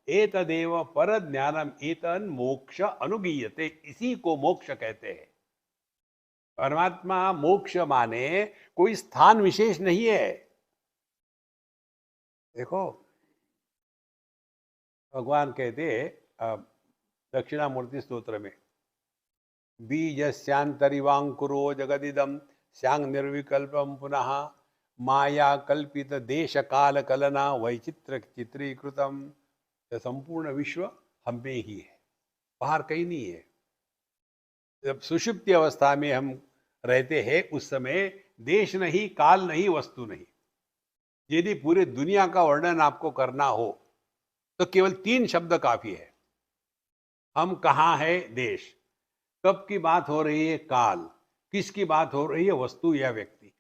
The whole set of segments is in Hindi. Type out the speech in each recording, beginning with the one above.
एतदेव पर ज्ञानम एतन मोक्ष अनुगीयते, इसी को मोक्ष कहते हैं। परमात्मा मोक्ष माने कोई स्थान विशेष नहीं है। देखो, भगवान कहते दक्षिणामूर्ति स्तोत्र में, बीजस्यांतरिवांकुरो जगदिदम स्यांग निर्विकल्पम पुनः माया कल्पित देश काल कलना वैचित्र चित्रीकृतम। यह संपूर्ण विश्व हम में ही है, बाहर कहीं नहीं है। जब सुषुप्ति अवस्था में हम रहते हैं उस समय देश नहीं, काल नहीं, वस्तु नहीं। यदि पूरे दुनिया का वर्णन आपको करना हो तो केवल 3 शब्द काफी है। हम कहाँ है, देश। कब की बात हो रही है, काल। किसकी बात हो रही है, वस्तु या व्यक्ति।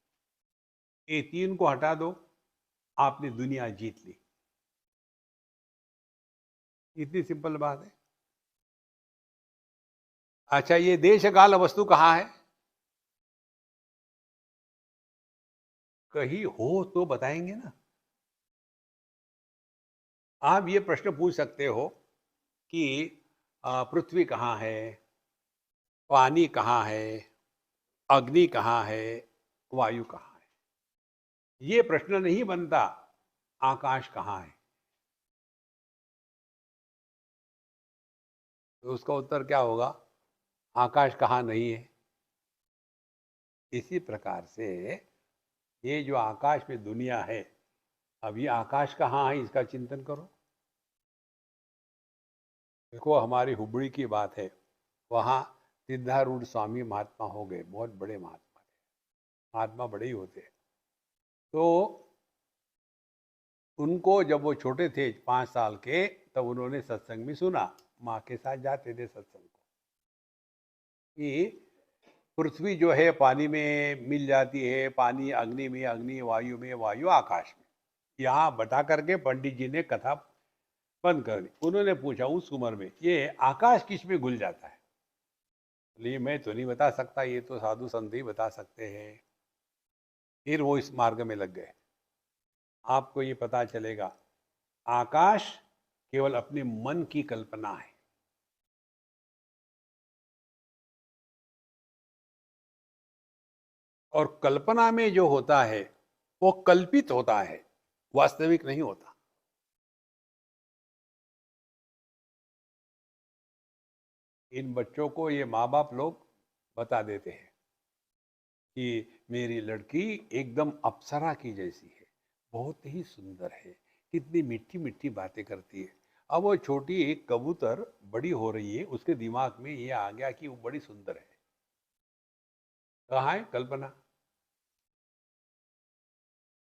ये 3 को हटा दो, आपने दुनिया जीत ली। इतनी सिंपल बात है। अच्छा, ये देश काल वस्तु कहाँ है? कहीं हो तो बताएंगे ना। आप ये प्रश्न पूछ सकते हो कि पृथ्वी कहाँ है, पानी कहाँ है, अग्नि कहाँ है, वायु कहाँ है। ये प्रश्न नहीं बनता आकाश कहाँ है। तो उसका उत्तर क्या होगा? आकाश कहाँ नहीं है। इसी प्रकार से ये जो आकाश में दुनिया है, अब ये आकाश कहाँ है इसका चिंतन करो। देखो, हमारी हुबड़ी की बात है, वहाँ सिद्धारूढ़ स्वामी महात्मा हो गए, बहुत बड़े महात्मा थे। महात्मा बड़े ही होते हैं। तो उनको जब वो छोटे थे 5 साल के, तब उन्होंने सत्संग में सुना। माँ के साथ जाते थे सत्संग को, कि पृथ्वी जो है पानी में मिल जाती है, पानी अग्नि में, अग्नि वायु में, वायु आकाश में। यहाँ बता करके पंडित जी ने कथा बंद कर दी। उन्होंने पूछा उस उम्र में, ये आकाश किस में घुल जाता है? बोले, मैं तो नहीं बता सकता, ये तो साधु संत ही बता सकते हैं। फिर वो इस मार्ग में लग गए। आपको ये पता चलेगा, आकाश केवल अपने मन की कल्पना है। और कल्पना में जो होता है वो कल्पित होता है, वास्तविक नहीं होता। इन बच्चों को ये माँ बाप लोग बता देते हैं कि मेरी लड़की एकदम अप्सरा की जैसी है, बहुत ही सुंदर है, कितनी मीठी मीठी बातें करती है। अब वो छोटी एक कबूतर बड़ी हो रही है, उसके दिमाग में ये आ गया कि वो बड़ी सुंदर है। कहाँ है कल्पना?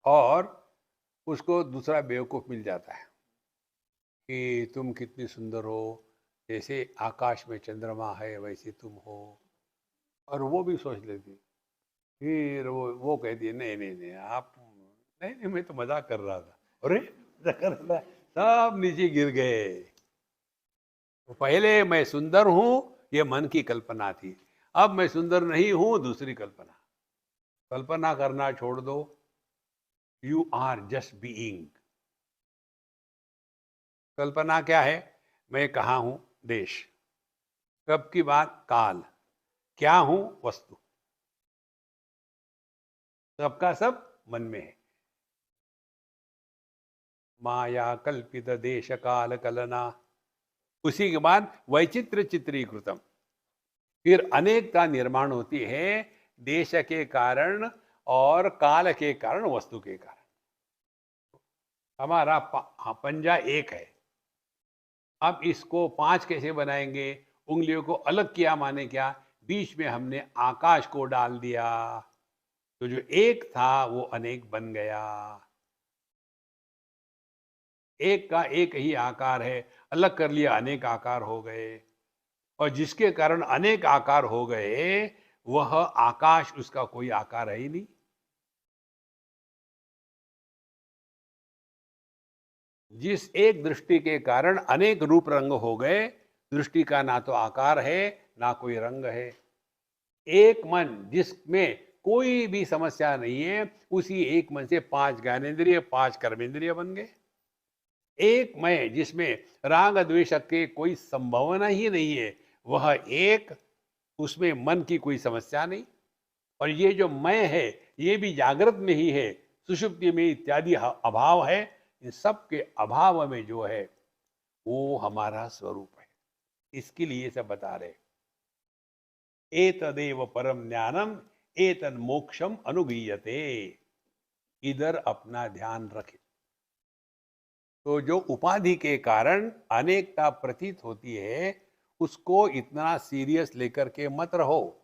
और उसको दूसरा बेवकूफ मिल जाता है कि तुम कितनी सुंदर हो, जैसे आकाश में चंद्रमा है वैसे तुम हो। और वो भी सोच लेती। फिर वो कहती है, नहीं नहीं नहीं, आप नहीं नहीं, मैं तो मजाक कर रहा था। अरे, मजाक कर रहा था, सब नीचे गिर गए। तो पहले मैं सुंदर हूं, ये मन की कल्पना थी। अब मैं सुंदर नहीं हूं, दूसरी कल्पना। कल्पना करना छोड़ दो, यू आर जस्ट बीइंग। कल्पना क्या है? मैं कहाँ हूं, देश। कब की बात, काल। क्या हूं, वस्तु। सबका सब मन में है। माया कल्पित देश काल कलना। उसी के बाद वैचित्र चित्रीकृतम। फिर अनेकता निर्माण होती है, देश के कारण और काल के कारण, वस्तु के कारण। हमारा पंजा एक है। अब इसको 5 कैसे बनाएंगे? उंगलियों को अलग किया माने क्या? बीच में हमने आकाश को डाल दिया, तो जो एक था वो अनेक बन गया। एक का एक ही आकार है, अलग कर लिया, अनेक आकार हो गए। और जिसके कारण अनेक आकार हो गए, वह आकाश, उसका कोई आकार है ही नहीं। जिस एक दृष्टि के कारण अनेक रूप रंग हो गए, दृष्टि का ना तो आकार है ना कोई रंग है। एक मन जिसमें कोई भी समस्या नहीं है, उसी एक मन से 5 ज्ञानेंद्रिय, 5 कर्मेंद्रिय बन गए। एक मैं जिसमें राग द्वेष के कोई संभावना ही नहीं है, वह एक, उसमें मन की कोई समस्या नहीं। और ये जो मैं है, ये भी जागृत में ही है, सुषुप्ति में इत्यादि अभाव है। इन सब के अभाव में जो है वो हमारा स्वरूप है। इसके लिए सब बता रहे, एतदेव परम ज्ञानम एतन मोक्षम अनुगीयते। इधर अपना ध्यान रखें। तो जो उपाधि के कारण अनेकता प्रतीत होती है, उसको इतना सीरियस लेकर के मत रहो।